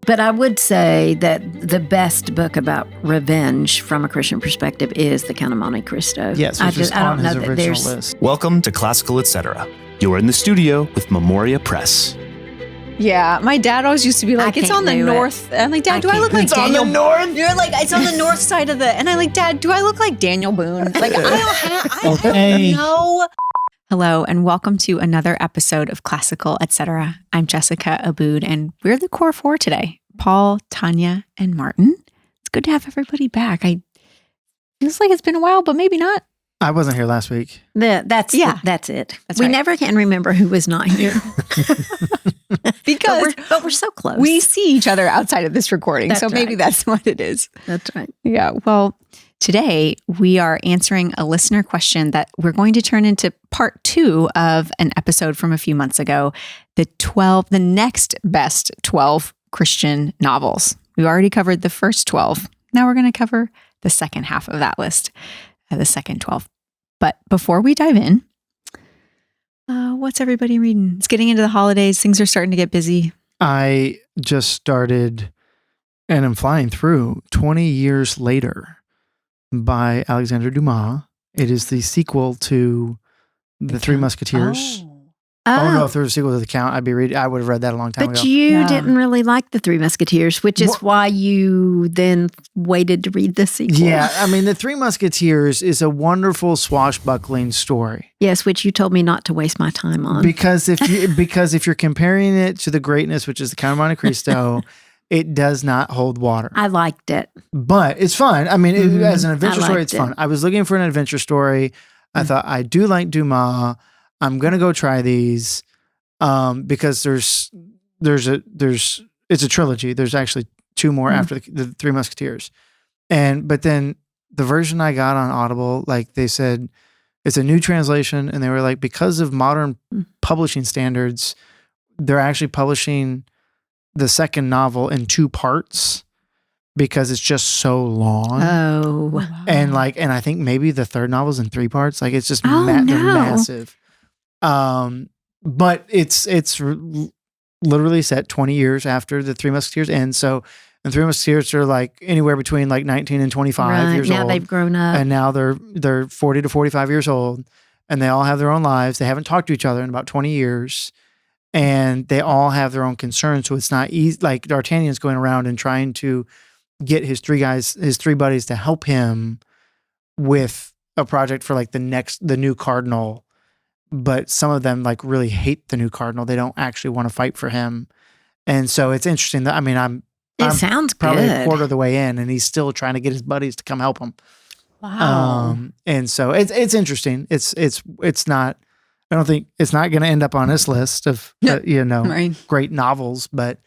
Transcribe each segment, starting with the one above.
But I would say that the best book about revenge from a Christian perspective is The Count of Monte Cristo. Yes, which is on his original list. Welcome to Classical Etc. You're in the studio with Memoria Press. Yeah, my dad always used to be like, it's on the north. I'm like, Dad, do I look like Daniel? It's on the north? You're like, it's on the north side of the, and I'm like, Dad, do I look like Daniel Boone? Like, I don't know. Hello, and welcome to another episode of Classical Etc. I'm Jessica Abood, and we're the core four today. Paul, Tanya, and Martin. It's good to have everybody back. Feels like it's been a while, but maybe not. I wasn't here last week. That's it. That's we right. never can remember who was not here. Because but we're so close. we see each other outside of this recording, That's so maybe right. that's what it is. That's right. Yeah, well, today we are answering a listener question that we're going to turn into part 2 of an episode from a few months ago, the next best 12 Christian novels. We already covered the first 12. Now we're going to cover the second half of that list, the second 12. But before we dive in, what's everybody reading? It's getting into the holidays. Things are starting to get busy. I just started, and I'm flying through, 20 Years Later by Alexandre Dumas. It is the sequel to The Three Musketeers. Oh, no, if there was a sequel to The Count, I would have read that a long time ago. But you didn't really like The Three Musketeers, which is why you then waited to read the sequel. Yeah, I mean, The Three Musketeers is a wonderful swashbuckling story. Yes, which you told me not to waste my time on. Because if you're comparing it to the greatness, which is The Count of Monte Cristo, it does not hold water. I liked it. But it's fun. I mean, as an adventure story, it's fun. I was looking for an adventure story. I thought, I do like Dumas. I'm going to go try these because it's a trilogy. There's actually 2 more after the Three Musketeers. But then the version I got on Audible, like they said, it's a new translation. And they were like, because of modern publishing standards, they're actually publishing the second novel in 2 parts because it's just so long. Oh, wow. And I think maybe the third novel's in 3 parts. Like it's just they're massive. But it's literally set 20 years after the Three Musketeers end. So the Three Musketeers are like anywhere between like 19 and 25 years old. Now they've grown up. And now they're 40 to 45 years old, and they all have their own lives. They haven't talked to each other in about 20 years. And they all have their own concerns. So it's not easy. Like D'Artagnan's going around and trying to get his 3 buddies to help him with a project for like the new cardinal. But some of them like really hate the new cardinal. They don't actually want to fight for him. And so it's interesting that, I mean, I'm sounds probably good. a quarter of the way in, and he's still trying to get his buddies to come help him. Wow. And so it's interesting. It's not, I don't think it's not going to end up on this list of, Right. great novels, but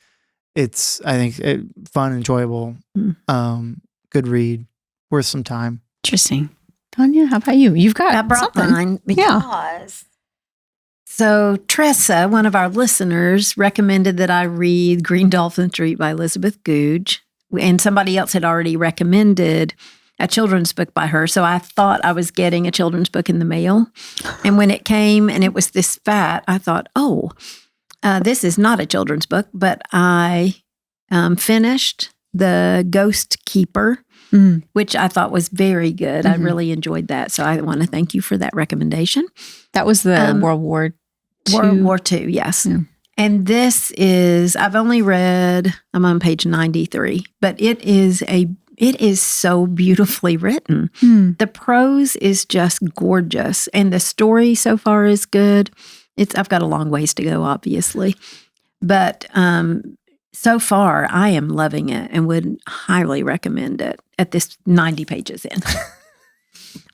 it's, I think, fun, enjoyable, good read, worth some time. Interesting. Tanya, how about you? You've got I brought something. mine because So Tressa, one of our listeners, recommended that I read Green Dolphin Street by Elizabeth Goudge, and somebody else had already recommended a children's book by her. So I thought I was getting a children's book in the mail. And when it came and it was this fat, I thought, this is not a children's book, but I finished The Ghost Keeper, which I thought was very good. I really enjoyed that. So I want to thank you for that recommendation. That was the World War II. World War II, yes. Yeah. And this is, I've only read, I'm on page 93, but it is so beautifully written. The prose is just gorgeous, and the story so far is good. I've got a long ways to go, obviously, but so far I am loving it and would highly recommend it at this 90 pages in.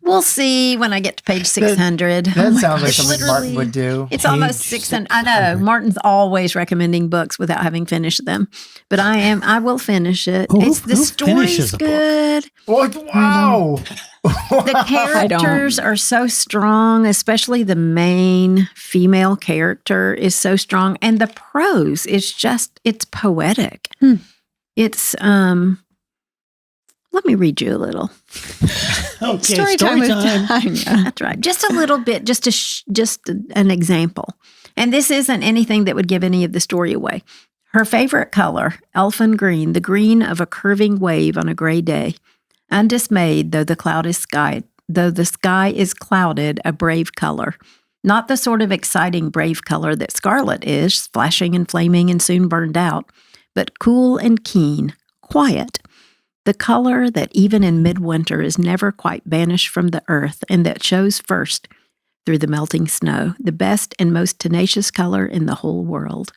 We'll see when I get to page 600. That sounds like something Martin would do. It's almost 600. I know. Martin's always recommending books without having finished them. But I will finish it. The story's good. Wow. The characters are so strong, especially the main female character is so strong. And the prose is it's poetic. It's, let me read you a little. Okay, story time with Tanya. That's right. Just a little bit, just an example. And this isn't anything that would give any of the story away. Her favorite color, elfin green, the green of a curving wave on a gray day. Undismayed, though the sky is clouded, a brave color. Not the sort of exciting brave color that scarlet is, flashing and flaming and soon burned out, but cool and keen, quiet. The color that even in midwinter is never quite banished from the earth and that shows first through the melting snow, the best and most tenacious color in the whole world.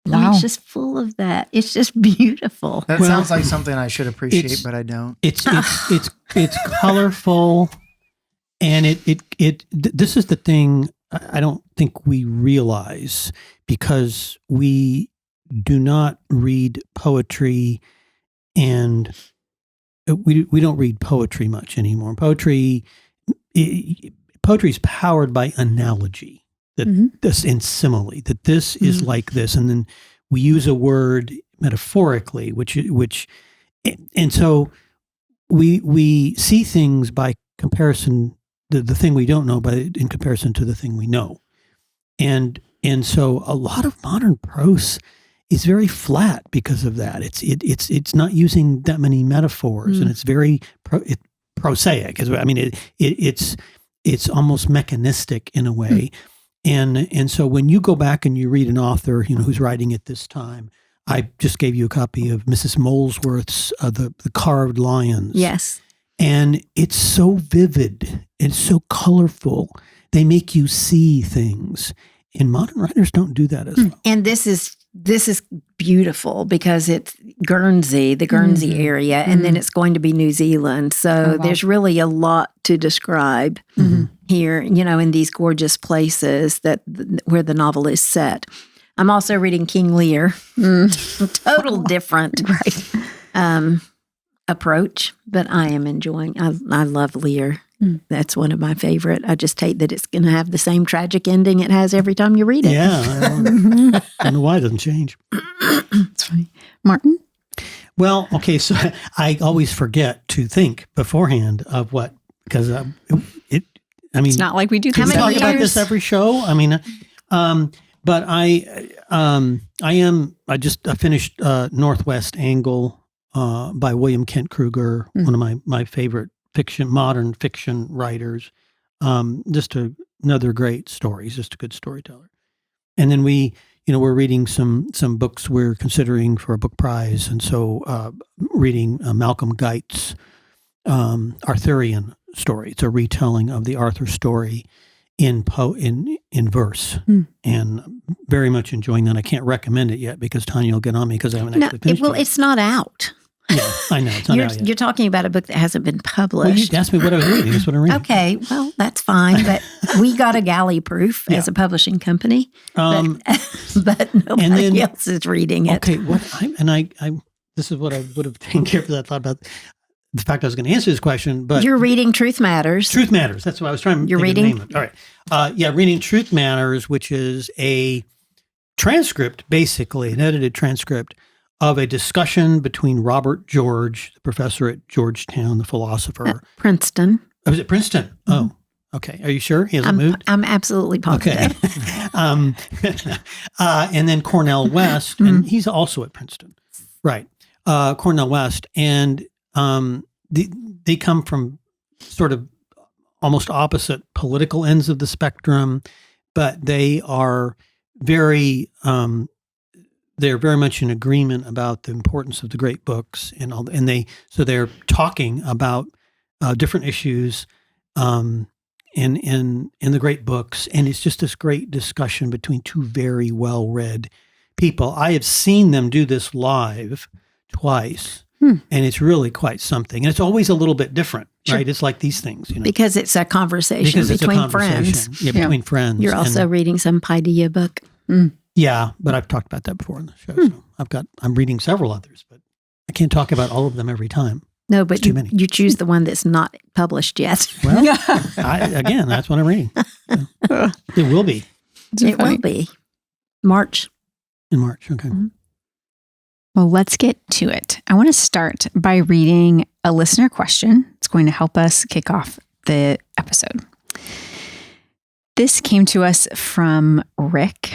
Wow. I mean, it's just full of that. It's just beautiful. That sounds like something I should appreciate, but I don't. It's colorful, and this is the thing I don't think we realize, because we do not read poetry, and we don't read poetry much anymore. Poetry is powered by analogy. That this in simile, that this is like this, and then we use a word metaphorically, and so we see things by comparison, the thing we don't know, in comparison to the thing we know, and so a lot of modern prose is very flat because of that. It's not using that many metaphors, and it's very prosaic. I mean, it's almost mechanistic in a way. And so when you go back and you read an author, who's writing at this time, I just gave you a copy of Mrs. Molesworth's The Carved Lions. Yes. And it's so vivid. It's so colorful. They make you see things. And modern writers don't do that as well. And this is beautiful because it's Guernsey, the Guernsey area, and then it's going to be New Zealand. So there's really a lot to describe here, in these gorgeous places where the novel is set. I'm also reading King Lear. Total different approach, but I am enjoying. I love Lear. That's one of my favorite. I just hate that it's going to have the same tragic ending it has every time you read it. Yeah. I don't know why it doesn't change. That's funny. Martin? Well, okay, so I always forget to think beforehand of what, because it's not like we do we talk about this every show. I mean, but I finished Northwest Angle by William Kent Kruger, one of my favorite modern fiction writers. Just another great story. He's just a good storyteller. And then we're reading some books we're considering for a book prize. And so reading Malcolm Geit's Arthurian story. It's a retelling of the Arthur story in verse, and very much enjoying that. I can't recommend it yet because Tanya will get on me because I haven't actually finished it. It's not out. Yeah, I know. It's not out yet. You're talking about a book that hasn't been published. Well, you asked me what I was reading. That's what I'm reading. Okay, well, that's fine. But we got a galley proof as a publishing company, but nobody else is reading it. Okay, this is what I would have taken care of. I thought about the fact I was going to answer this question, but you're reading Truth Matters. Truth Matters. That's what I was trying to name it. All right. Reading Truth Matters, which is a transcript, basically an edited transcript of a discussion between Robert George, the professor at Georgetown, the philosopher. At Princeton. Oh, was it Princeton? Mm-hmm. Oh, okay. Are you sure he hasn't moved? I'm absolutely positive. Okay. And then Cornell West, and he's also at Princeton. Right. Cornell West. And they come from sort of almost opposite political ends of the spectrum, but they are very they're very much in agreement about the importance of the great books and they're talking about different issues in the great books, and it's just this great discussion between two very well-read people. I have seen them do this live twice. And it's really quite something. And it's always a little bit different, right? It's like these things, Because it's a conversation between friends. Yeah, between friends. You're also reading some Paideia book. Yeah, but I've talked about that before on the show. So I'm reading several others, but I can't talk about all of them every time. No, but you choose the one that's not published yet. Well, again, that's what I'm reading. Yeah. It will be. It will be. March. In March, okay. Well, let's get to it. I want to start by reading a listener question. It's going to help us kick off the episode. This came to us from Rick,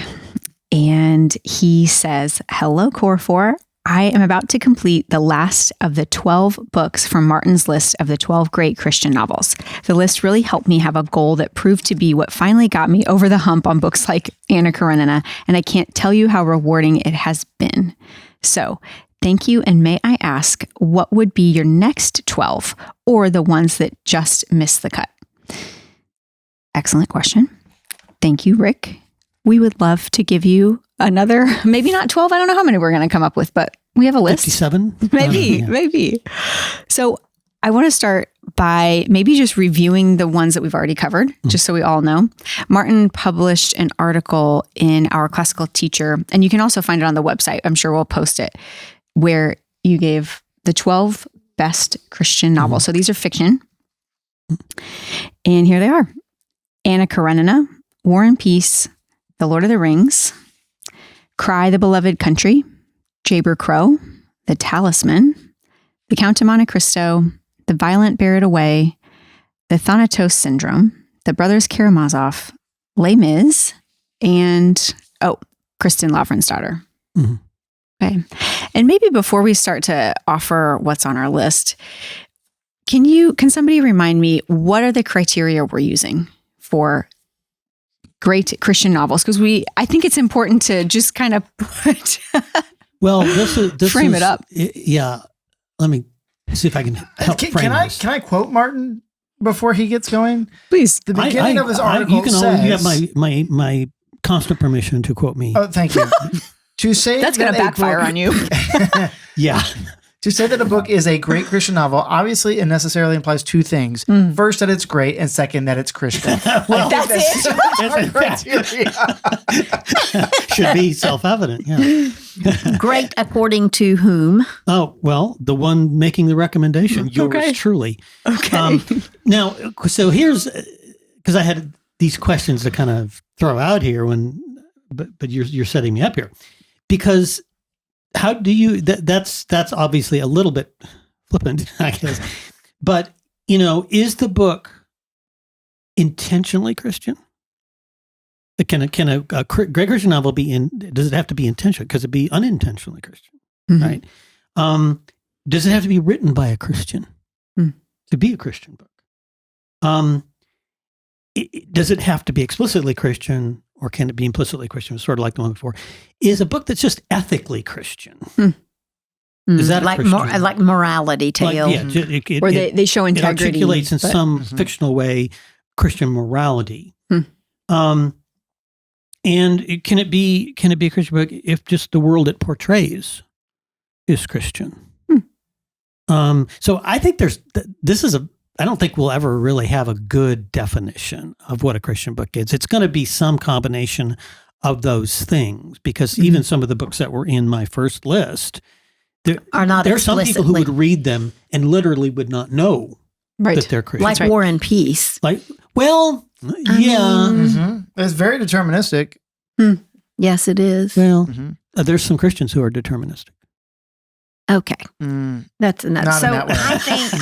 And he says, "Hello, Core 4. I am about to complete the last of the 12 books from Martin's list of the 12 great Christian novels. The list really helped me have a goal that proved to be what finally got me over the hump on books like Anna Karenina, and I can't tell you how rewarding it has been. So, thank you, and may I ask, what would be your next 12, or the ones that just missed the cut?" Excellent question. Thank you, Rick. We would love to give you another, maybe not 12. I don't know how many we're going to come up with, but we have a list. 57? Maybe. So I want to start by maybe just reviewing the ones that we've already covered, just so we all know. Martin published an article in our classical teacher, and you can also find it on the website. I'm sure we'll post it, where you gave the 12 best Christian novels. So these are fiction. And here they are: Anna Karenina, War and Peace, The Lord of the Rings, Cry the Beloved Country, Jayber Crow, The Talisman, The Count of Monte Cristo, The Violent Bear It Away, The Thanatos Syndrome, The Brothers Karamazov, Les Mis, and, Kristen Lavransdatter. Mm-hmm. Okay. And maybe before we start to offer what's on our list, can somebody remind me, what are the criteria we're using for great Christian novels? Because I think it's important to just kind of put frame it up. Yeah. Let me see if I can help frame this. Can I quote Martin before he gets going? Please. The beginning of his article says... You have my constant permission to quote me. Oh, thank you. To say that's going to backfire on you. Yeah. To say that a book is a great Christian novel, obviously it necessarily implies two things. First, that it's great, and second, that it's Christian. Well, that's it. Should be self-evident, yeah. Great according to whom? Oh, well, the one making the recommendation, yours truly. Okay. Now, so here's, because I had these questions to kind of throw out here but you're setting me up here. Because how do you, that's obviously a little bit flippant, I guess. But, is the book intentionally Christian? Can a great Christian novel does it have to be intentional? Because it'd be unintentionally Christian, right? Does it have to be written by a Christian to be a Christian book? Does it have to be explicitly Christian, or can it be implicitly Christian? Sort of like the one before. Is a book that's just ethically Christian? Is that like morality tale? Where they show integrity. It articulates in some fictional way Christian morality. And can it be a Christian book if just the world it portrays is Christian? So I think I don't think we'll ever really have a good definition of what a Christian book is. It's going to be some combination of those things, because even some of the books that were in my first list, there are some people who would read them and literally would not know that they're Christian. Like War and Peace. It's very deterministic. Yes, it is. Well, there's some Christians who are deterministic. Okay, that's enough. Not so in that way. I think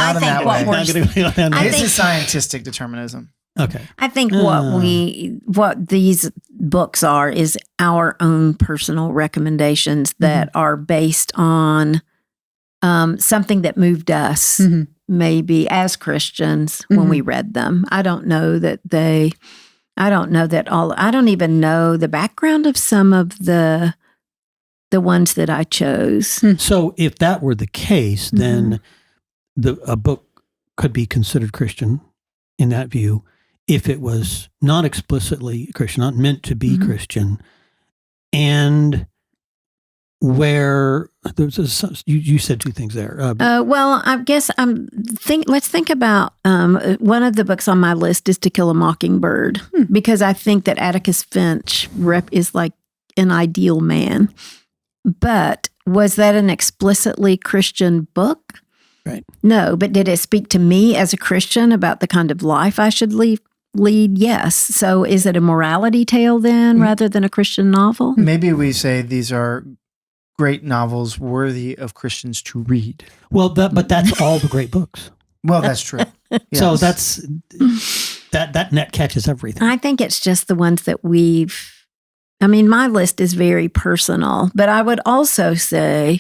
what we're this is scientistic determinism. Okay, I think what these books are is our own personal recommendations that are based on something that moved us, maybe as Christians when we read them. I don't even know the background of some of the ones that I chose. So if that were the case, then a book could be considered Christian in that view if it was not explicitly Christian, not meant to be Christian, and where you said two things there. Well, I guess let's think about one of the books on my list is To Kill a Mockingbird, because I think that Atticus Finch is like an ideal man. But was that an explicitly Christian book? Right. No, but did it speak to me as a Christian about the kind of life I should lead? Yes. So is it a morality tale then rather than a Christian novel? Maybe we say these are great novels worthy of Christians to read. Well, but that's all the great books. Well, that's true. Yes. So that net catches everything. I think it's just the ones that we've I mean, my list is very personal, but I would also say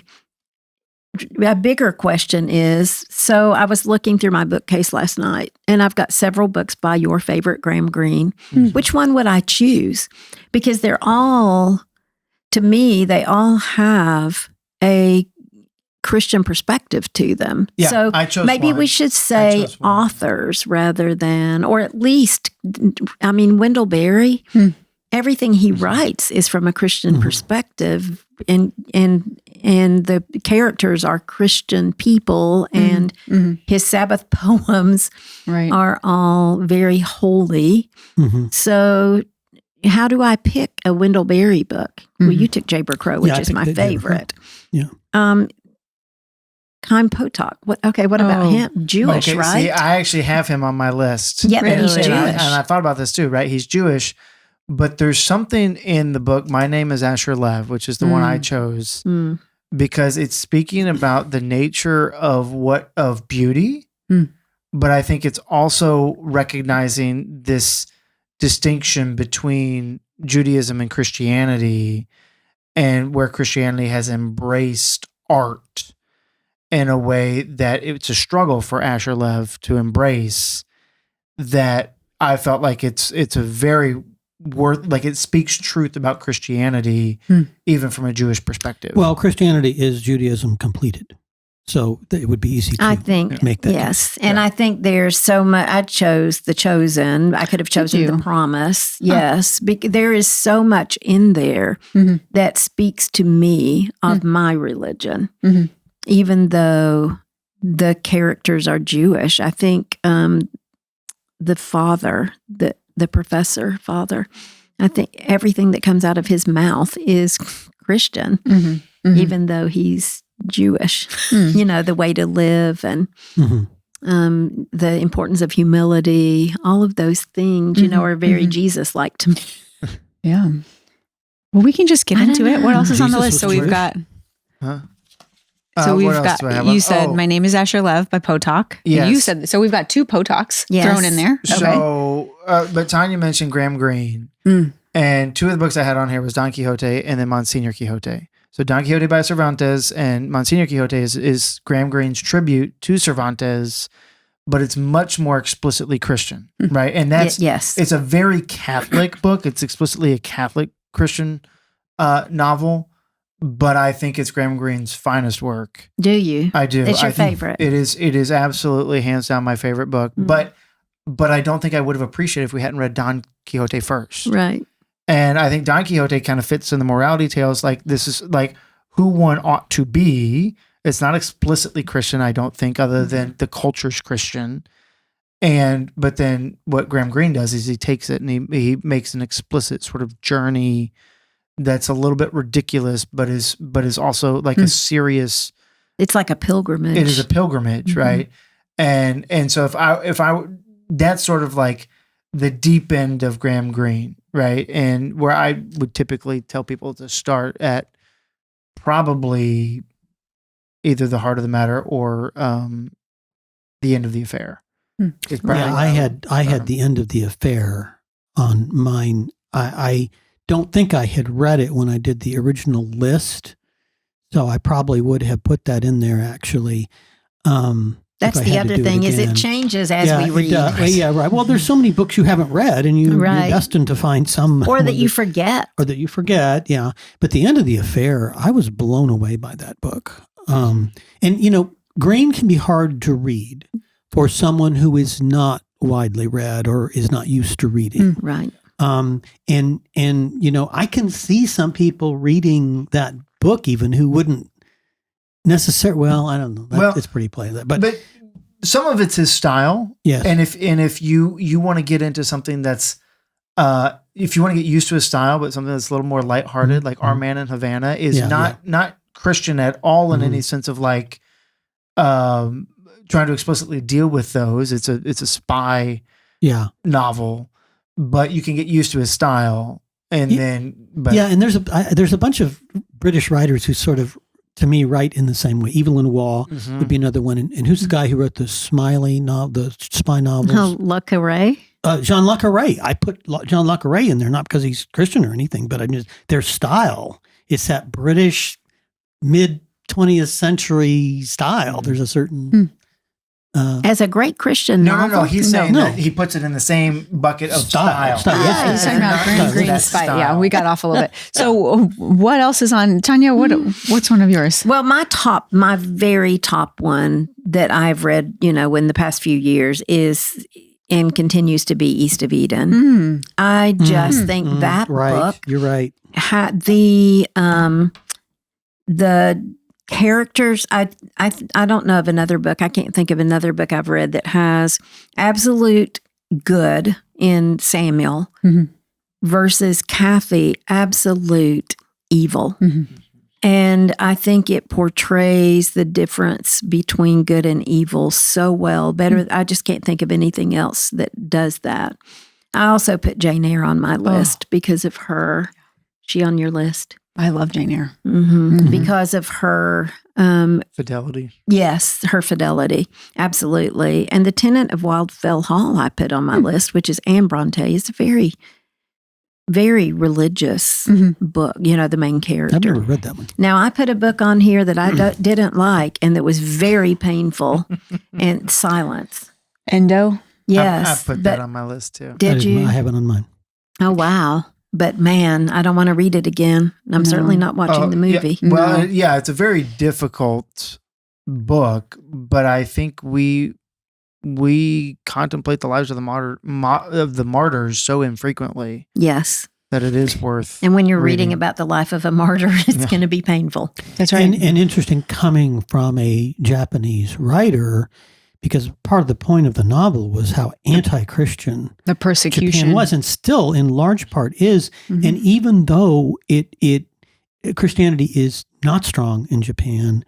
a bigger question is, so I was looking through my bookcase last night, and I've got several books by your favorite Graham Greene. Mm-hmm. Which one would I choose? Because they're all, to me, they all have a Christian perspective to them. Yeah, so I chose maybe one. we should say authors rather than, or at least, I mean, Wendell Berry, everything he writes is from a Christian perspective, and the characters are Christian people, and his Sabbath poems are all very holy. So how do I pick a Wendell Berry book? Well, you took Jabber Crow, which is my favorite. Yeah. Chaim Potok. What about him? Jewish, right? See, I actually have him on my list. Yeah, but he's Jewish. And I thought about this too, right? He's Jewish, but there's something in the book, My Name is Asher Lev, which is the one I chose, because it's speaking about the nature of beauty, but I think it's also recognizing this distinction between Judaism and Christianity, and where Christianity has embraced art in a way that it's a struggle for Asher Lev to embrace, that I felt like it's a very it speaks truth about Christianity, even from a Jewish perspective. Well, Christianity is Judaism completed. So it would be easy to make that. Yes. And I think there's so much. I chose The Chosen. I could have chosen The Promise. Yes. There is so much in there that speaks to me of my religion. Even though the characters are Jewish, I think the father, the professor father, I think everything that comes out of his mouth is Christian, even though he's Jewish. You know, the way to live and the importance of humility, all of those things, you know, are very Jesus-like to me. Yeah. Well, we can just get into it. What else is on the list? So we've got... So we've got, you said, My Name is Asher Lev by Potok. Yes. You said, so we've got two Potoks thrown in there. Okay. So, but Tanya mentioned Graham Greene, and two of the books I had on here was Don Quixote and then Monsignor Quixote. So Don Quixote by Cervantes and Monsignor Quixote is Graham Greene's tribute to Cervantes, but it's much more explicitly Christian, right? And that's, it's a very Catholic book. It's explicitly a Catholic Christian novel. But I think it's Graham Greene's finest work. Do you? I do. It's your favorite. It is absolutely hands down my favorite book. But I don't think I would have appreciated if we hadn't read Don Quixote first. Right. And I think Don Quixote kind of fits in the morality tales. Like, this is like who one ought to be. It's not explicitly Christian, I don't think, other than the culture's Christian. But then what Graham Greene does is he takes it and he makes an explicit sort of journey that's a little bit ridiculous, but is also like a serious. It's like a pilgrimage. It is a pilgrimage, right? And so if I that's sort of like the deep end of Graham Greene, right? And where I would typically tell people to start at probably either The Heart of the Matter or The End of the Affair. I had The End of the Affair on mine. I don't think I had read it when I did the original list, so I probably would have put that in there actually. That's the other thing is it changes as we read. Yeah, right. Well, there's so many books you haven't read, and you're destined to find some. Or that you forget. Or that you forget, yeah. But The End of the Affair, I was blown away by that book. And, you know, Greene can be hard to read for someone who is not widely read or is not used to reading. Right. And you know, I can see some people reading that book even who wouldn't necessarily. Well, I don't know. It's pretty plain, but some of it's his style. Yes. And if you want to get into something that's if you want to get used to his style, but something that's a little more lighthearted, like Our Man in Havana is not Christian at all in any sense of like trying to explicitly deal with those. It's a spy novel. But you can get used to his style, and and there's a bunch of British writers who sort of, to me, write in the same way. Evelyn Waugh would be another one, and who's the guy who wrote the Smiley novel, the spy novels? Le Carré. Jean Le Carré. I put Jean Le Carré in there, not because he's Christian or anything, but their style. It's that British mid-20th century style. There's a certain... as a great Christian novel? No. He's saying that he puts it in the same bucket of style. Yeah, he's talking about green spite. Yeah, we got off a little bit. So what else is on? Tanya, what's one of yours? Well, my very top one that I've read, in the past few years is and continues to be East of Eden. I just think that book. You're right. Had the characters, I don't know of another book. I can't think of another book I've read that has absolute good in Samuel versus Kathy, absolute evil. And I think it portrays the difference between good and evil so well. Better, I just can't think of anything else that does that. I also put Jane Eyre on my list because of her. She on your list? I love Jane Eyre. Because of her fidelity. Yes, her fidelity. Absolutely. And The Tenant of Wildfell Hall I put on my list, which is Anne Bronte. It's a very, very religious book, the main character. I've never read that one. Now, I put a book on here that I didn't like and that was very painful, and Silence. Endo? Yes. I put that on my list too. Did you? I have it on mine. Oh, wow. But man, I don't want to read it again. I'm certainly not watching the movie. Yeah. Well, it's a very difficult book, but I think we contemplate the lives of the martyrs so infrequently. Yes. That it is worth. And when you're reading about the life of a martyr, it's going to be painful. That's right. And interesting coming from a Japanese writer, because part of the point of the novel was how anti-Christian the persecution Japan was, and still in large part is. And even though Christianity is not strong in Japan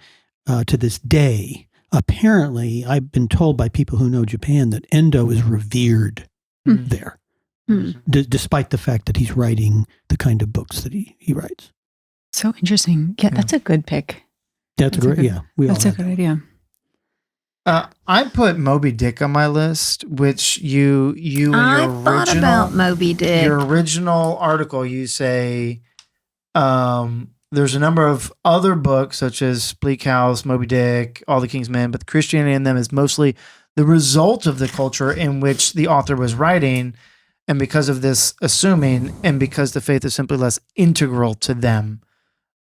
to this day, apparently I've been told by people who know Japan that Endo is revered there, despite the fact that he's writing the kind of books that he writes. So interesting. Yeah, that's a good pick. That's great. Yeah, that's a good idea. I put Moby Dick on my list, which you in your original, thought about Moby Dick. Your original article, you say there's a number of other books such as Bleak House, Moby Dick, All the King's Men, but the Christianity in them is mostly the result of the culture in which the author was writing, and because of this assuming, and because the faith is simply less integral to them,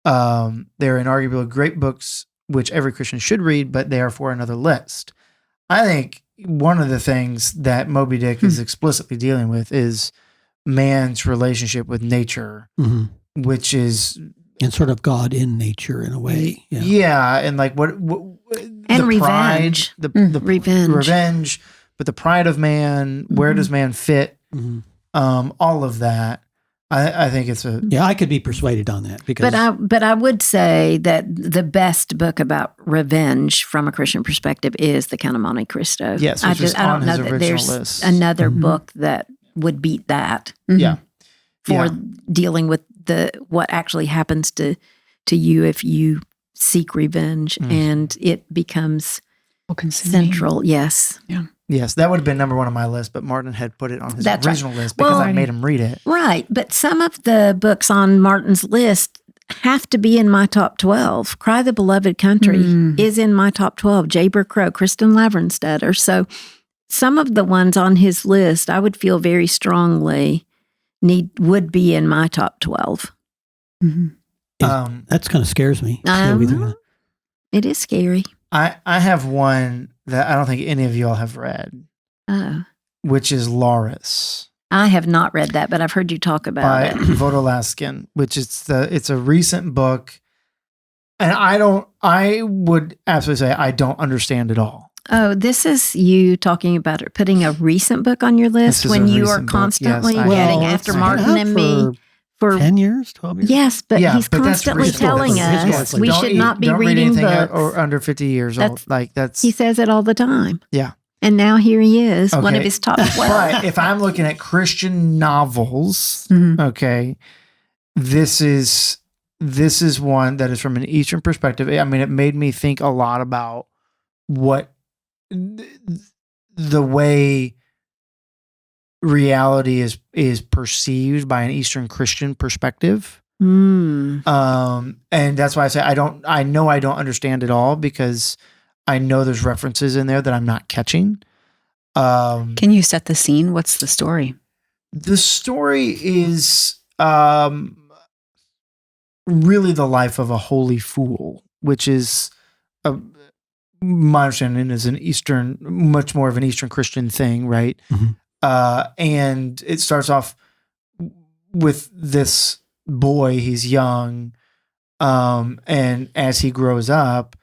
they're inarguably great books which every Christian should read, but they are for another list. I think one of the things that Moby Dick is explicitly dealing with is man's relationship with nature, which is... And sort of God in nature in a way. Yeah, and like what and revenge. Revenge, but the pride of man, where does man fit? All of that. I think it's a... Yeah, I could be persuaded on that. Because But I would say that the best book about revenge from a Christian perspective is The Count of Monte Cristo. Yes, I don't know that there's list. another book that would beat that. Yeah. For dealing with what actually happens to you if you seek revenge and it becomes central. Yes. Yeah. Yes, that would have been number one on my list, but Martin had put it on his original list because I made him read it. Right, but some of the books on Martin's list have to be in my top 12. Cry the Beloved Country is in my top 12. Jayber Crow, Kristen Lavrenstetter. So some of the ones on his list, I would feel very strongly would be in my top 12. That's kind of scares me. It is scary. I have one that I don't think any of y'all have read, which is Laurus. I have not read that, but I've heard you talk about it. By Vodolaskin, which it's a recent book, and I would absolutely say I don't understand it all. Oh, this is you talking about it, putting a recent book on your list when you are constantly getting after Martin and me. For 10 years, 12 years? Yes, but he's constantly telling us we should not be reading books or under 50 years old. He says it all the time. Yeah. And now here he is, one of his top 12. But if I'm looking at Christian novels, okay, this is one that is from an Eastern perspective. I mean, it made me think a lot about what the way reality is perceived by an Eastern Christian perspective. And that's why I say I know I don't understand it all, because I know there's references in there that I'm not catching. Can you set the scene? What's the story? The story is really the life of a holy fool, which is my understanding is much more of an Eastern Christian thing, right? Mm-hmm. And it starts off with this boy. He's young, and as he grows up,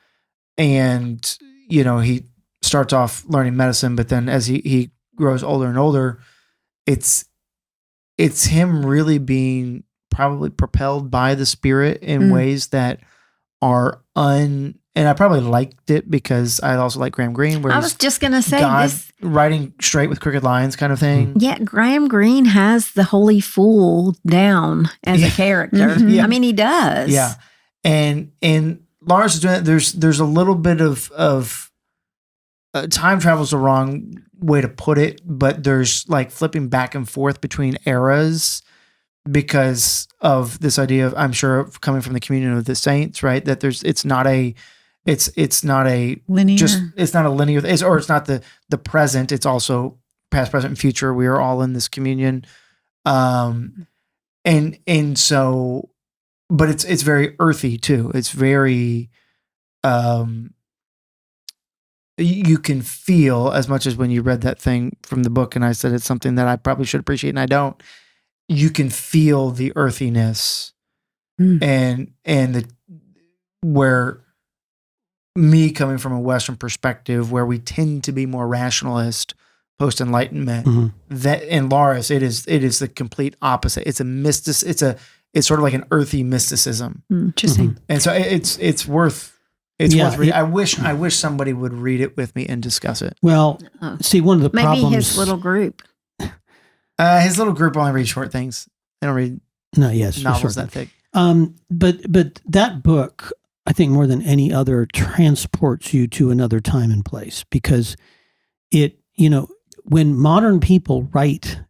and he starts off learning medicine, but then as he grows older and older, it's him really being probably propelled by the Spirit in ways that are and I probably liked it because I also like Graham Greene, where I was just going to say God this. Writing straight with crooked lines kind of thing. Yeah, Graham Greene has the holy fool down as a character. Yeah. I mean, he does. Yeah. And Lawrence is doing it. There's a little bit of time travel is the wrong way to put it, but there's like flipping back and forth between eras because of this idea of, I'm sure, coming from the communion of the saints, right? That it's not a linear. It's not a linear, or it's not the present. It's also past, present, and future. We are all in this communion. And so, but it's very earthy too. It's very, you can feel, as much as when you read that thing from the book and I said it's something that I probably should appreciate and I don't, you can feel the earthiness and where me coming from a Western perspective, where we tend to be more rationalist post-Enlightenment, that in Laurus, it is the complete opposite. It's it's sort of like an earthy mysticism. Interesting. And so it's worth reading. I wish somebody would read it with me and discuss it. Well, see, one of the problems. Maybe his little group. His little group only reads short things. They don't read novels that thick. But that book, I think more than any other, transports you to another time and place, because when modern people write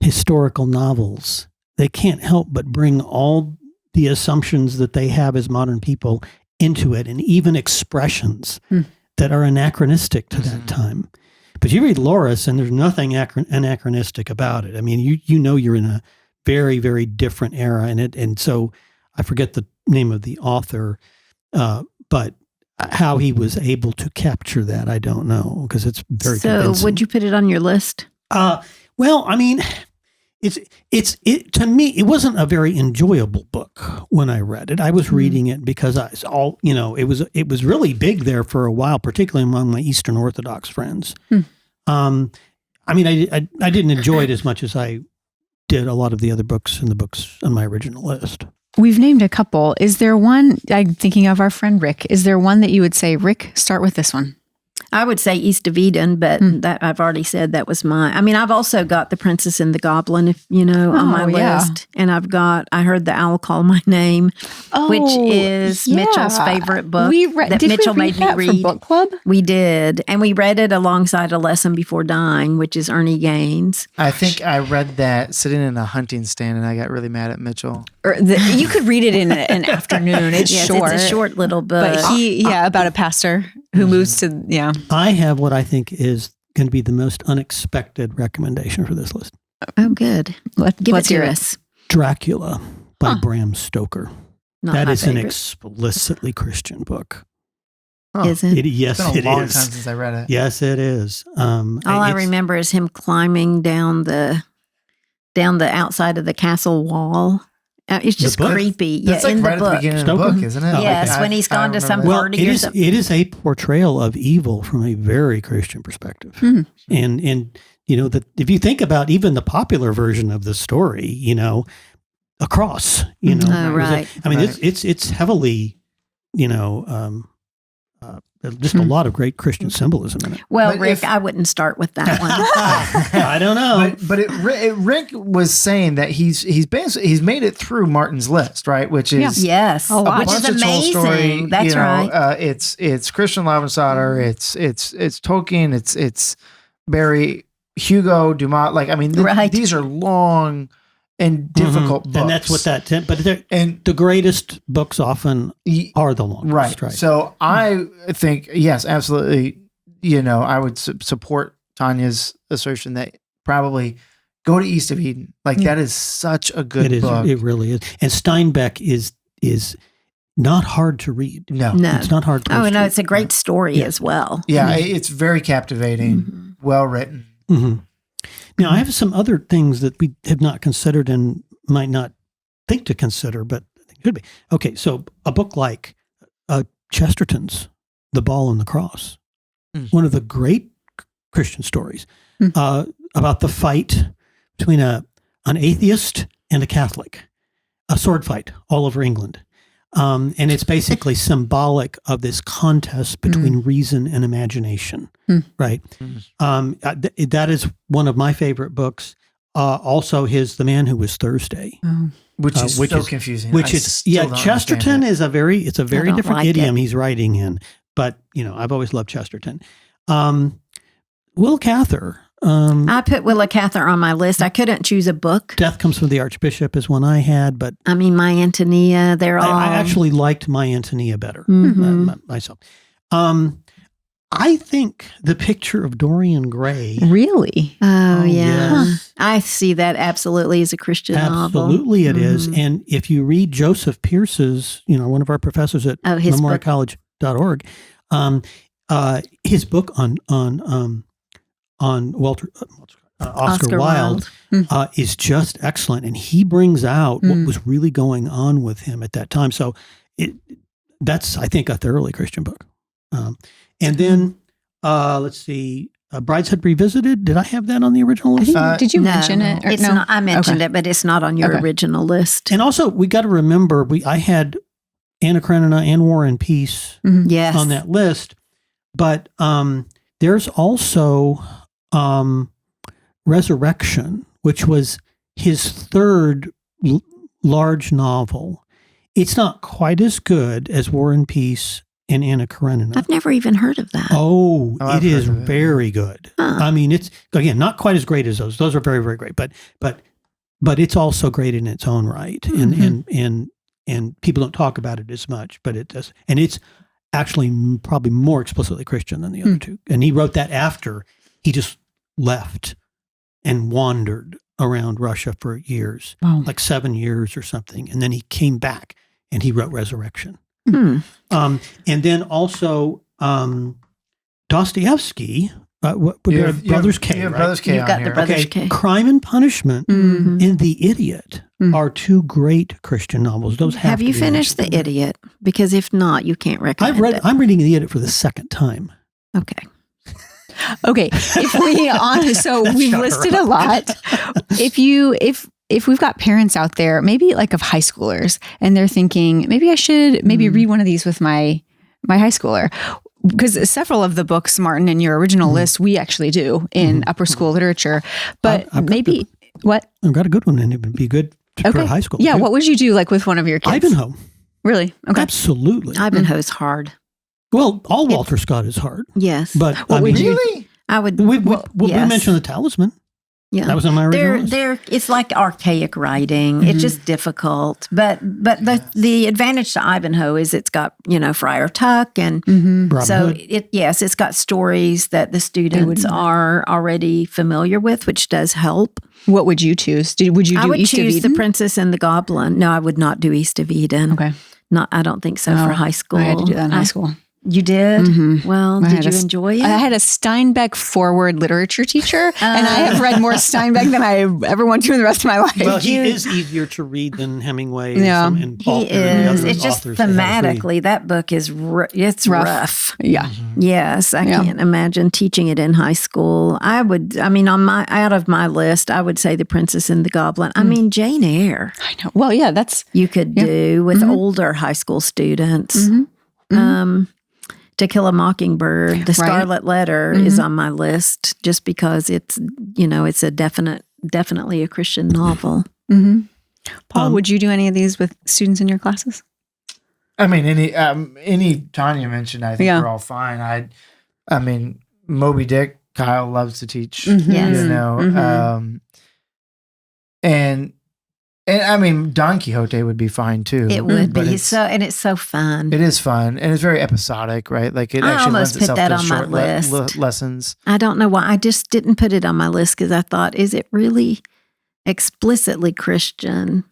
historical novels, they can't help but bring all the assumptions that they have as modern people into it, and even expressions that are anachronistic to that time. But you read Laurus, and there's nothing anachronistic about it. I mean, you're in a very, very different era in it. And so I forget the name of the author, but how he was able to capture that, I don't know, because it's very convincing. So would you put it on your list? Well, I mean, to me, it wasn't a very enjoyable book when I read it. I was reading it because it was really big there for a while, particularly among my Eastern Orthodox friends. I mean, I didn't enjoy it as much as I did a lot of the other books in the books on my original list. We've named a couple. Is there one, I'm thinking of our friend Rick, is there one that you would say, Rick, start with this one? I would say East of Eden, but that I've already said that was mine. I mean, I've also got The Princess and the Goblin, on my list. And I Heard the Owl Call My Name, which is Mitchell's favorite book that Mitchell made me read. For book club? We did. And we read it alongside A Lesson Before Dying, which is Ernie Gaines. I think I read that sitting in a hunting stand, and I got really mad at Mitchell. You could read it in an afternoon. It's short. It's a short little book. But about a pastor who moves to, I have what I think is going to be the most unexpected recommendation for this list. Oh, good. Give it to us. Dracula by Bram Stoker. Not that is favorite. An explicitly Christian book. Is it? It's Yes, been it a long is. time since I read it. Yes, it is. All I remember is him climbing down the outside of the castle wall. It's just creepy. That's like right at the beginning of the book, isn't it? Yes, when he's gone to some party or something. It is a portrayal of evil from a very Christian perspective. And that if you think about even the popular version of the story, a cross, right. I mean, it's heavily, just a lot of great Christian symbolism in it. Well, Rick, I wouldn't start with that one. I don't know. But Rick was saying that he's made it through Martin's list, right? Which is which is amazing. Story, That's right. It's Christian Lavensauter. It's Tolkien. It's Barry Hugo, Dumas, these are long and difficult books. And that's what but the greatest books often are the longest. Right. So I think, yes, absolutely. I would support Tanya's assertion that probably go to East of Eden. That is such a good book. It really is. And Steinbeck is not hard to read. No. It's not hard to read. Oh, no, it's a great story as well. Yeah, it's very captivating, well written. Mm-hmm. Now, I have some other things that we have not considered and might not think to consider, but I think could be. Okay, so a book like Chesterton's The Ball and the Cross, one of the great Christian stories about the fight between an atheist and a Catholic, a sword fight all over England. And it's basically symbolic of this contest between reason and imagination, right? That is one of my favorite books. Also, The Man Who Was Thursday, which is so confusing. Chesterton is a very different idiom he's writing in. But I've always loved Chesterton. Will Cather. I put Willa Cather on my list. I couldn't choose a book. Death Comes from the Archbishop is one I had, but My Antonia, they're all. I actually liked My Antonia better myself. I think The Picture of Dorian Gray. Really? Oh, yeah. Yes. I see that absolutely as a Christian novel. Absolutely it is. And if you read Joseph Pierce's, one of our professors at memoriacollege.org, his book on Oscar Wilde is just excellent. And he brings out what was really going on with him at that time. So that's, I think, a thoroughly Christian book. And then, let's see, Brideshead Revisited. Did I have that on the original list? Did you mention it? It's not. I mentioned it, but it's not on your original list. And also, we got to remember, I had Anna Karenina and War and Peace yes. on that list. But there's also Resurrection, which was his third large novel. It's not quite as good as War and Peace and Anna Karenina. I've never even heard of that. Oh, it is very good. Huh. I mean, it's, again, not quite as great as those. Those are very, very great. But it's also great in its own right. Mm-hmm. And people don't talk about it as much, but it does. And it's actually probably more explicitly Christian than the other two. And he wrote that after he just left and wandered around Russia for years, like 7 years or something. And then he came back and he wrote Resurrection. And then also Dostoevsky, Brothers K. Right? Brothers K. You've got the Brothers K. Crime and Punishment and The Idiot are two great Christian novels. Those have you finished The Idiot? Because if not, you can't recommend it. I'm reading The Idiot for the second time. Okay. Okay. So we've listed a lot. If we've got parents out there, maybe like of high schoolers, and they're thinking, maybe I should read one of these with my high schooler. Because several of the books, Martin, in your original list, we actually do in upper school literature. But maybe, what? I've got a good one, and it would be good for high school. Yeah, too. what would you do like with one of your kids? Ivanhoe. Really? Okay. Absolutely. Ivanhoe's hard. Well, all Walter Scott is hard. Yes. But what would you? Really? I would. We mentioned The Talisman. Yeah, that was on my original list. It's like archaic writing. It's just difficult. But the advantage to Ivanhoe is it's got Friar Tuck and so it's got stories that the students are already familiar with, which does help. What would you choose? Would you do I would East of choose Eden? The Princess and the Goblin. No, I would not do East of Eden. Okay. I don't think so for high school. I had to do that in high school. You did? Mm-hmm. Well, did you enjoy it? I had a Steinbeck forward literature teacher, and I have read more Steinbeck than I ever want to in the rest of my life. Well, he is easier to read than Hemingway and Faulkner. He is. It's just thematically, that book is rough. Yeah. Yes, I can't imagine teaching it in high school. Out of my list, I would say The Princess and the Goblin. I mean, Jane Eyre. I know. Well, yeah, that's... You could do with older high school students. To Kill a Mockingbird, The Scarlet Letter is on my list just because it's a definitely a Christian novel. Paul, would you do any of these with students in your classes? I mean, any Tanya mentioned, I think we're all fine. Moby Dick Kyle loves to teach. Mhm. Yes. You know, Mhm. and I mean, Don Quixote would be fine too. It would but be and it's so fun. It is fun, and it's very episodic, right? Like it I actually almost lends put itself that to on my short list. lessons. I don't know why. I just didn't put it on my list because I thought, is it really explicitly Christian?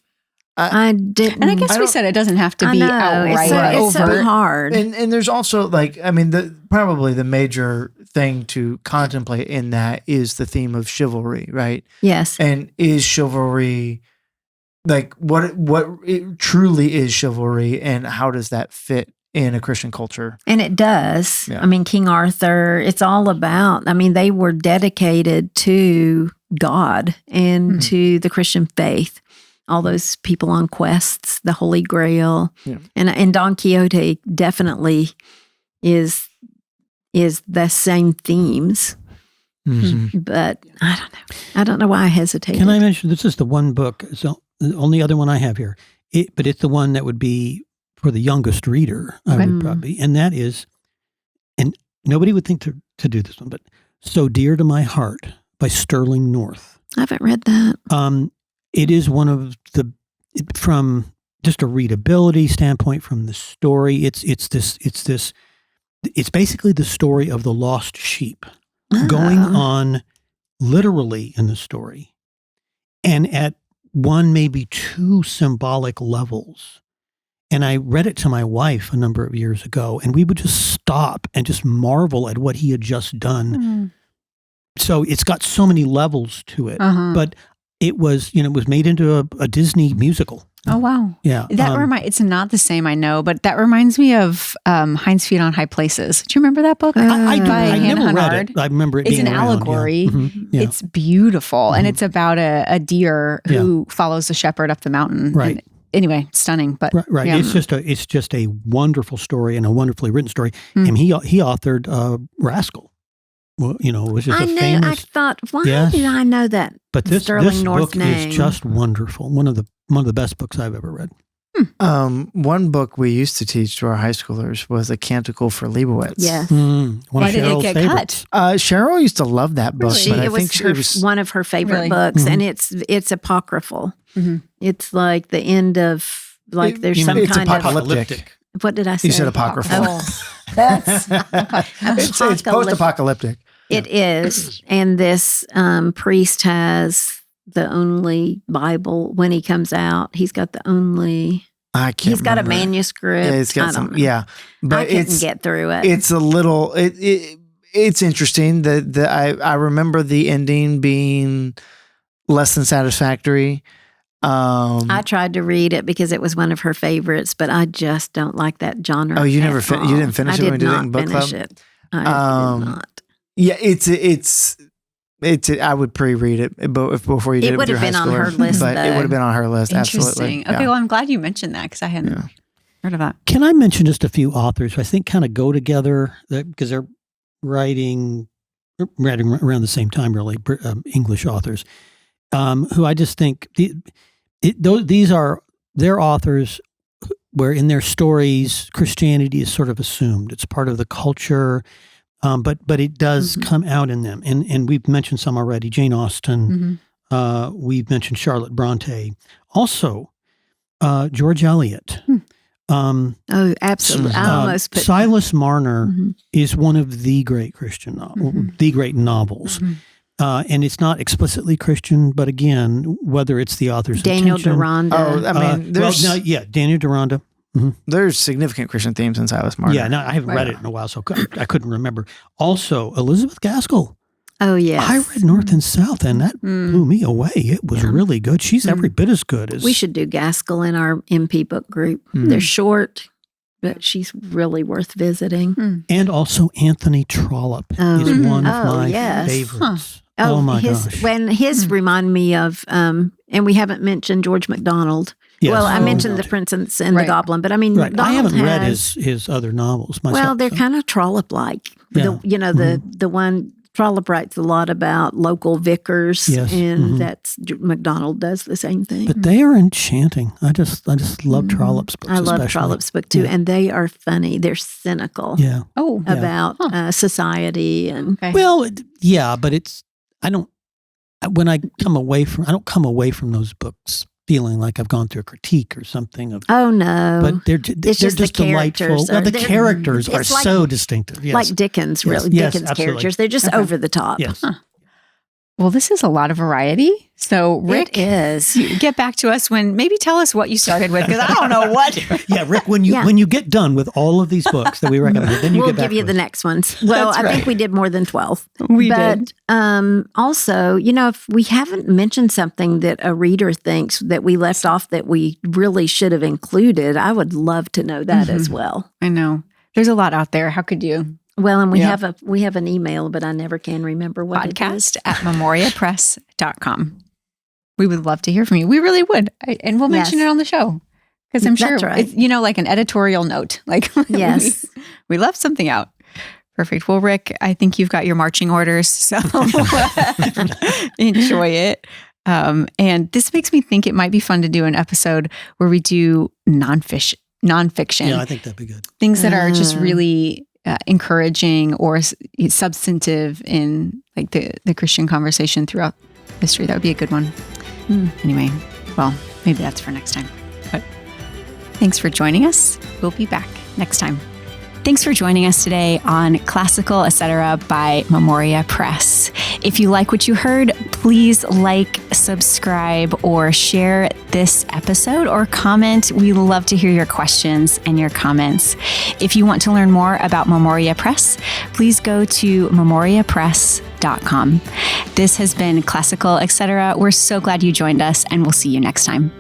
I didn't. And I guess we said it doesn't have to I be know. outright It's so overt. hard. And there's also like, I mean, probably the major thing to contemplate in that is the theme of chivalry, right? Yes. And is chivalry like what it truly is chivalry, and how does that fit in a Christian culture? And it does. Yeah. I mean, King Arthur, it's all about, I mean, they were dedicated to God and to the Christian faith. All those people on quests, the Holy Grail. Yeah. And Don Quixote definitely is the same themes. Mm-hmm. But I don't know. I don't know why I hesitated. Can I mention, this is the one book, so the only other one I have here, but it's the one that would be for the youngest reader, I would probably, and that is, and nobody would think to do this one, but So Dear to My Heart by Sterling North. I haven't read that. It is one of from just a readability standpoint, from the story, it's basically the story of the lost sheep going on literally in the story, and at one, maybe two symbolic levels. And I read it to my wife a number of years ago, and we would just stop and just marvel at what he had just done. So it's got so many levels to it, but it was, it was made into a Disney musical. Oh, wow. Yeah. It's not the same, I know, but that reminds me of Hind's Feet on High Places. Do you remember that book? I do. By I Hannah never read Hannard. it. I remember it It's being an around, allegory. Yeah. Mm-hmm. Yeah. It's beautiful. And it's about a deer who follows the shepherd up the mountain. Right. And anyway, stunning. But right. Yeah. It's just a wonderful story and a wonderfully written story. And he authored Rascal. Well, was just famous. I thought, why Yes. did I know that? But this Sterling North book name is just wonderful. One of the best books I've ever read. One book we used to teach to our high schoolers was A Canticle for Leibowitz. Yes. One Why of did it Cheryl's get favorites. Cheryl used to love that book, Really? but I It think was it was one of her favorite Really? books, and it's apocryphal. It's like the end of there's some it's kind of apocalyptic. what did I say? You said apocryphal. Oh, That's It's post-apocalyptic. It is, and this priest has the only Bible. When he comes out, he's got the only. I can't. He's got a remember. manuscript. Yeah, it's got I some. don't know. Yeah, but I couldn't get through it. It's a little. It's interesting that I remember the ending being less than satisfactory. I tried to read it because it was one of her favorites, but I just don't like that genre. Oh, you at never all. you didn't finish it when we did it in book club? It. I did not. Yeah, it's. I would pre-read it before you did it. It would with your have been high on her schooler, list, but it though. would have been on her list. interesting. Absolutely. Okay, Yeah. well, I'm glad you mentioned that because I hadn't heard of that. Can I mention just a few authors who I think kind of go together because they're writing around the same time, really, English authors, who I just think these are their authors where in their stories, Christianity is sort of assumed. It's part of the culture, but it does come out in them. And we've mentioned some already, Jane Austen. We've mentioned Charlotte Bronte. Also, George Eliot. Oh, absolutely. I almost put Silas Marner is one of the great Christian the great novels. And it's not explicitly Christian, but again, whether it's the author's Daniel intention. Deronda. Oh, I mean, Daniel Deronda. There's significant Christian themes in Silas Marner. Yeah, no, I haven't read it in a while, so I couldn't remember. Also, Elizabeth Gaskell. Oh, yes. I read North and South, and that blew me away. It was really good. She's every bit as good as... We should do Gaskell in our MP book group. They're short, but she's really worth visiting. And also Anthony Trollope is one of my favorites. Oh my gosh. When his remind me of, and we haven't mentioned George MacDonald. Yes. Well, I mentioned The Princess and the Goblin, but I mean, Right. I MacDonald haven't read has, his other novels myself. well, they're kind of Trollope-like. Yeah. The one Trollope writes a lot about local vicars, Yes. and that's MacDonald does the same thing. But they are enchanting. I just love Trollope's books. I love especially. Trollope's book too, Yeah. and they are funny. They're cynical Yeah. Oh, about society and okay. Well, yeah, but I don't come away from those books feeling like I've gone through a critique or something of. oh no, But they're It's just the delightful. characters Well, the they're- characters are it's like- so distinctive. Yes. like Dickens, Yes. really Yes, Dickens absolutely. characters. They're just over the top. Yes. Well, this is a lot of variety. So, Rick, It is. get back to us maybe tell us what you started with, because I don't know what. Yeah, Rick, when you get done with all of these books that we recommend, then you We'll get back give you to the us. next ones. Well, That's I right. think we did more than 12. We but, also, if we haven't mentioned something that a reader thinks that we left off that we really should have included, I would love to know that as well. I know. There's a lot out there. How could you? Well, and we Yeah. have an email, but I never can remember what it is. podcast@memoriapress.com. We would love to hear from you. We really would. And we'll mention Yes. it on the show. Because I'm sure That's right. it's, like an editorial note. Like, Yes. we left something out. Perfect. Well, Rick, I think you've got your marching orders, so enjoy it. And this makes me think it might be fun to do an episode where we do nonfiction. Yeah, I think that'd be good. Things that are just really encouraging or substantive in like the Christian conversation throughout history. That would be a good one. Anyway, well, maybe that's for next time. But thanks for joining us. We'll be back next time. Thanks for joining us today on Classical Etc. by Memoria Press. If you like what you heard, please like, subscribe, or share this episode or comment. We love to hear your questions and your comments. If you want to learn more about Memoria Press, please go to memoriapress.com. This has been Classical Etc. We're so glad you joined us, and we'll see you next time.